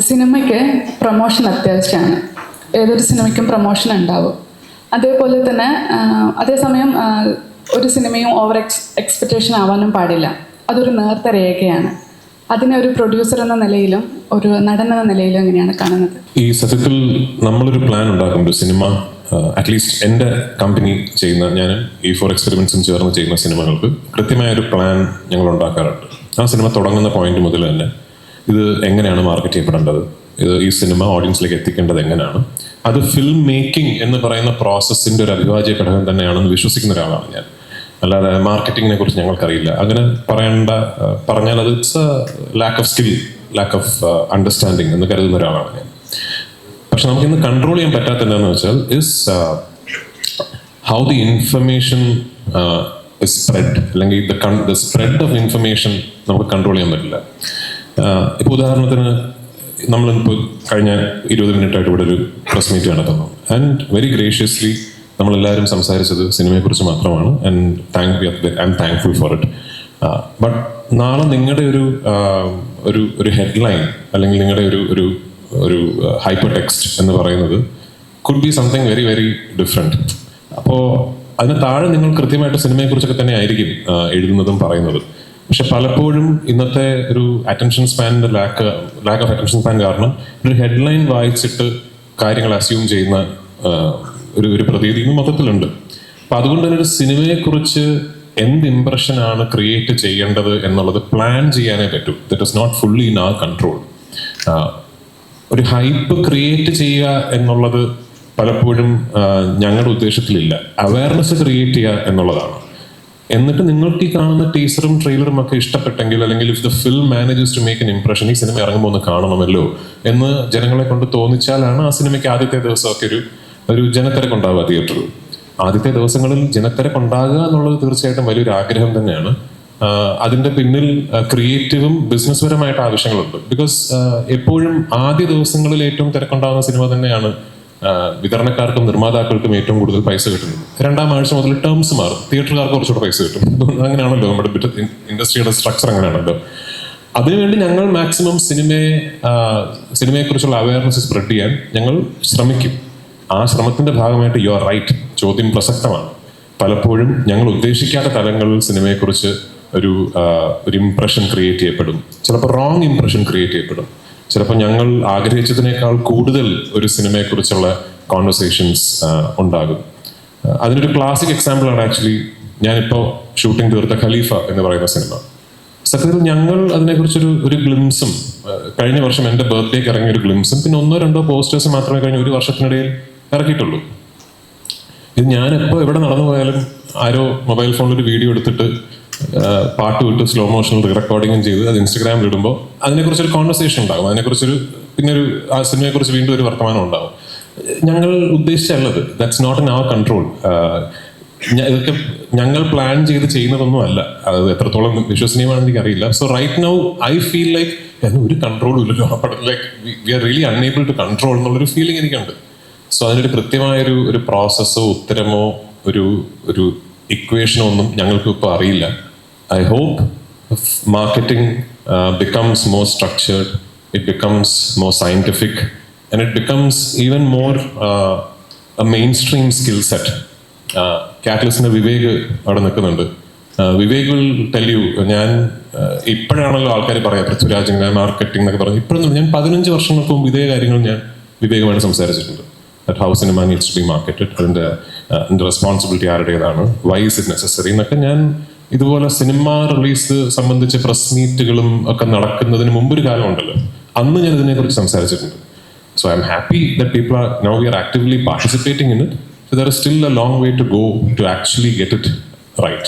സിനിമയ്ക്ക് പ്രൊമോഷൻ അത്യാവശ്യമാണ്. ഏതൊരു സിനിമയ്ക്കും പ്രൊമോഷൻ ഉണ്ടാവും. അതേപോലെ തന്നെ അതേസമയം ഒരു സിനിമയും ഓവർ എക്സ്പെക്റ്റേഷൻ ആവാനും പാടില്ല. അതൊരു നേർത്ത രേഖയാണ്. അതിനെ ഒരു പ്രൊഡ്യൂസർ എന്ന നിലയിലും ഒരു നടൻ എന്ന നിലയിലും എങ്ങനെയാണ് കാണുന്നത്? ഈ സത്യത്തിൽ നമ്മളൊരു പ്ലാൻ ഉണ്ടാക്കുന്നുണ്ട്. സിനിമ അറ്റ്ലീസ്റ്റ് എൻ്റെ കമ്പനി ചെയ്യുന്ന, ഞാൻ E4 എക്സ്പെരിമെൻറ്റ്സും ചേർന്ന് ചെയ്യുന്ന സിനിമകൾക്ക് കൃത്യമായൊരു പ്ലാൻ ഞങ്ങൾ ഉണ്ടാക്കാറുണ്ട്. ആ സിനിമ തുടങ്ങുന്ന പോയിന്റ് മുതൽ തന്നെ ഇത് എങ്ങനെയാണ് മാർക്കറ്റ് ചെയ്യപ്പെടേണ്ടത്, ഇത് ഈ സിനിമ ഓഡിയൻസിലേക്ക് എത്തിക്കേണ്ടത് എങ്ങനെയാണ്, അത് ഫിലിം മേക്കിംഗ് എന്ന് പറയുന്ന പ്രോസസ്സിൻ്റെ ഒരു അവിഭാജ്യ ഘടകം തന്നെയാണെന്ന് വിശ്വസിക്കുന്ന ഒരാളാണ് ഞാൻ. അല്ലാതെ മാർക്കറ്റിങ്ങിനെ കുറിച്ച് ഞങ്ങൾക്കറിയില്ല. അങ്ങനെ പറഞ്ഞാൽ അത് it's A lack of skill, lack of understanding എന്ന് കരുതുന്ന ഒരാളാണ് ഞാൻ. പക്ഷെ നമുക്കിന്ന് കൺട്രോൾ ചെയ്യാൻ പറ്റാത്ത എന്താണെന്ന് വെച്ചാൽ is how the information is spread, അല്ലെങ്കിൽ ദ സ്പ്രെഡ് ഓഫ് ഇൻഫർമേഷൻ നമുക്ക് കൺട്രോൾ ചെയ്യാൻ പറ്റില്ല. ഇപ്പോൾ ഉദാഹരണത്തിന് നമ്മളിപ്പോൾ കഴിഞ്ഞ 20 മിനിറ്റായിട്ട് ഇവിടെ ഒരു പ്രസ് മീറ്റ് നടത്തുന്നു. ആൻഡ് വെരി ഗ്രേഷ്യസ്ലി നമ്മളെല്ലാവരും സംസാരിച്ചത് സിനിമയെക്കുറിച്ച് മാത്രമാണ്. And I M thankful for it. But നാളെ നിങ്ങളുടെ ഒരു ഹെഡ്ലൈൻ അല്ലെങ്കിൽ നിങ്ങളുടെ ഒരു ഹൈപ്പർ ടെക്സ്റ്റ് എന്ന് പറയുന്നത് could be something very very different. അപ്പോൾ അതിന് താഴെ നിങ്ങൾ കൃത്യമായിട്ട് സിനിമയെക്കുറിച്ചൊക്കെ തന്നെ ആയിരിക്കും എഴുതുന്നതും പറയുന്നതും. പക്ഷെ പലപ്പോഴും ഇന്നത്തെ ഒരു അറ്റൻഷൻ സ്പാനിൻ്റെ ലാക്ക് ഓഫ് അറ്റൻഷൻ സ്പാൻ കാരണം ഒരു ഹെഡ്ലൈൻ വായിച്ചിട്ട് കാര്യങ്ങൾ അസ്യൂം ചെയ്യുന്ന ഒരു പ്രതീതി ഇന്ന് മൊത്തത്തിലുണ്ട്. അപ്പം അതുകൊണ്ട് തന്നെ ഒരു സിനിമയെക്കുറിച്ച് എന്ത് ഇംപ്രഷനാണ് ക്രിയേറ്റ് ചെയ്യേണ്ടത് എന്നുള്ളത് പ്ലാൻ ചെയ്യാനേ പറ്റൂ. That is not fully in our control. ഒരു ഹൈപ്പ് ക്രിയേറ്റ് ചെയ്യുക എന്നുള്ളത് പലപ്പോഴും ഞങ്ങളുടെ ഉദ്ദേശത്തിലില്ല. അവയർനെസ് ക്രിയേറ്റ് ചെയ്യുക എന്നുള്ളതാണ്. എന്നിട്ട് നിങ്ങൾക്ക് ഈ കാണുന്ന ടീസറും ട്രെയിലറും ഒക്കെ ഇഷ്ടപ്പെട്ടെങ്കിൽ, അല്ലെങ്കിൽ if the film manages to make an impression, ഈ സിനിമ ഇറങ്ങുമ്പോൾ ഒന്ന് കാണണമല്ലോ എന്ന് ജനങ്ങളെ കൊണ്ട് തോന്നിച്ചാലാണ് ആ സിനിമയ്ക്ക് ആദ്യത്തെ ദിവസമൊക്കെ ഒരു ജനത്തിരക്കുണ്ടാവുക തിയേറ്ററിൽ. ആദ്യത്തെ ദിവസങ്ങളിൽ ജനത്തിരക്കുണ്ടാകുക എന്നുള്ളത് തീർച്ചയായിട്ടും വലിയൊരു ആഗ്രഹം തന്നെയാണ്. അതിൻ്റെ പിന്നിൽ ക്രിയേറ്റീവും ബിസിനസ് പരമായിട്ട് ആവശ്യങ്ങളുണ്ട്. ബിക്കോസ് എപ്പോഴും ആദ്യ ദിവസങ്ങളിൽ ഏറ്റവും തിരക്കുണ്ടാകുന്ന സിനിമ തന്നെയാണ് വിതരണക്കാർക്കും നിർമ്മാതാക്കൾക്കും ഏറ്റവും കൂടുതൽ പൈസ കിട്ടുന്നത്. രണ്ടാം ആഴ്ച മുതൽ ടേംസ് മാറും, തിയേറ്ററുകാർക്ക് കുറച്ചുകൂടെ പൈസ കിട്ടും. അങ്ങനെയാണല്ലോ നമ്മുടെ ഇൻഡസ്ട്രിയുടെ സ്ട്രക്ചർ, അങ്ങനെയാണല്ലോ. അതിനുവേണ്ടി ഞങ്ങൾ മാക്സിമം സിനിമയെക്കുറിച്ചുള്ള അവയർനെസ് സ്പ്രെഡ് ചെയ്യാൻ ഞങ്ങൾ ശ്രമിക്കും. ആ ശ്രമത്തിന്റെ ഭാഗമായിട്ട് യു ആർ റൈറ്റ്, ചോദ്യം പ്രസക്തമാണ്. പലപ്പോഴും ഞങ്ങൾ ഉദ്ദേശിക്കാത്ത തലങ്ങളിൽ സിനിമയെക്കുറിച്ച് ഒരു ഇംപ്രഷൻ ക്രിയേറ്റ് ചെയ്യപ്പെടും. ചിലപ്പോൾ റോങ് ഇംപ്രഷൻ ക്രിയേറ്റ് ചെയ്യപ്പെടും. ചിലപ്പോൾ ഞങ്ങൾ ആഗ്രഹിച്ചതിനേക്കാൾ കൂടുതൽ ഒരു സിനിമയെക്കുറിച്ചുള്ള കോൺവെർസേഷൻസ് ഉണ്ടാകും. അതിനൊരു ക്ലാസിക് എക്സാമ്പിളാണ് ആക്ച്വലി ഞാനിപ്പോൾ ഷൂട്ടിംഗ് തീർത്ത ഖലീഫ എന്ന് പറയുന്ന സിനിമ. സത്യത്തിൽ ഞങ്ങൾ അതിനെക്കുറിച്ചൊരു ഗ്ലിംസും, കഴിഞ്ഞ വർഷം എൻ്റെ ബർത്ത്ഡേക്ക് ഇറങ്ങിയ ഒരു ഗ്ലിംസും പിന്നെ 1-2 പോസ്റ്റേഴ്സ് മാത്രമേ കഴിഞ്ഞ ഒരു വർഷത്തിനിടയിൽ ഇറക്കിയിട്ടുള്ളൂ. ഇത് ഞാനെപ്പോൾ എവിടെ നടന്നു പോയാലും ആരോ മൊബൈൽ ഫോണിൽ ഒരു വീഡിയോ എടുത്തിട്ട് പാട്ട് വിട്ട് സ്ലോ മോഷനിൽ റെക്കോർഡിങ്ങും ചെയ്ത് അത് ഇൻസ്റ്റഗ്രാമിൽ ഇടുമ്പോൾ അതിനെക്കുറിച്ചൊരു കോൺവെർസേഷൻ ഉണ്ടാകും. പിന്നെ ആ സിനിമയെക്കുറിച്ച് വീണ്ടും ഒരു വർത്തമാനം ഉണ്ടാകും. ഞങ്ങൾ ഉദ്ദേശിച്ചല്ലത്. That's not in our control. ഇതൊക്കെ ഞങ്ങൾ പ്ലാൻ ചെയ്ത് ചെയ്യുന്നതൊന്നും അല്ല. അത് എത്രത്തോളം വിശ്വസനീയമാണെന്ന് എനിക്കറിയില്ല. So right now I feel like ഒരു കൺട്രോളും ഇല്ലല്ലോ, like we are really unable to control എന്നുള്ളൊരു ഫീലിംഗ് എനിക്കുണ്ട്. സോ അതിനൊരു കൃത്യമായൊരു പ്രോസസ്സോ ഉത്തരമോ ഒരു ഇക്വേഷനോ ഒന്നും ഞങ്ങൾക്ക് ഇപ്പോൾ അറിയില്ല. I hope marketing becomes more structured, it becomes more scientific, and it becomes even more a mainstream skill set. Catalystന്റെ Vivek അവിടെ നിൽക്കുന്നുണ്ട്. Vivek will tell you. ഞാൻ ഇപ്പോഴാണല്ലോ ആൾക്കാർ പറയാം പൃഥ്വിരാജിന്റെ മാർക്കറ്റിംഗ് എന്നൊക്കെ പറഞ്ഞു. ഇപ്പോഴൊന്നും, ഞാൻ 15 വർഷങ്ങൾക്ക് മുമ്പ് ഇതേ കാര്യങ്ങൾ ഞാൻ വിവേകുമായിട്ട് സംസാരിച്ചിട്ടുണ്ട്. ദാറ്റ് ഹൗ സിനിമ നീഡ്സ് ടു ബി മാർക്കറ്റഡ്, അതിൻ്റെ റെസ്പോൺസിബിലിറ്റി ആരുടേതാണ്, വൈ ഇസ് ഇറ്റ് നെസസറി എന്നൊക്കെ ഞാൻ ഇതുപോലെ സിനിമ റിലീസ് സംബന്ധിച്ച് പ്രസ് മീറ്റുകളും ഒക്കെ നടക്കുന്നതിന് മുമ്പൊരു കാലമുണ്ടല്ലോ, അന്ന് ഞാൻ ഇതിനെക്കുറിച്ച് സംസാരിച്ചിട്ടുണ്ട്. So I am happy that people are now we are actively participating in it. So there is still a long way to go to actually get it right.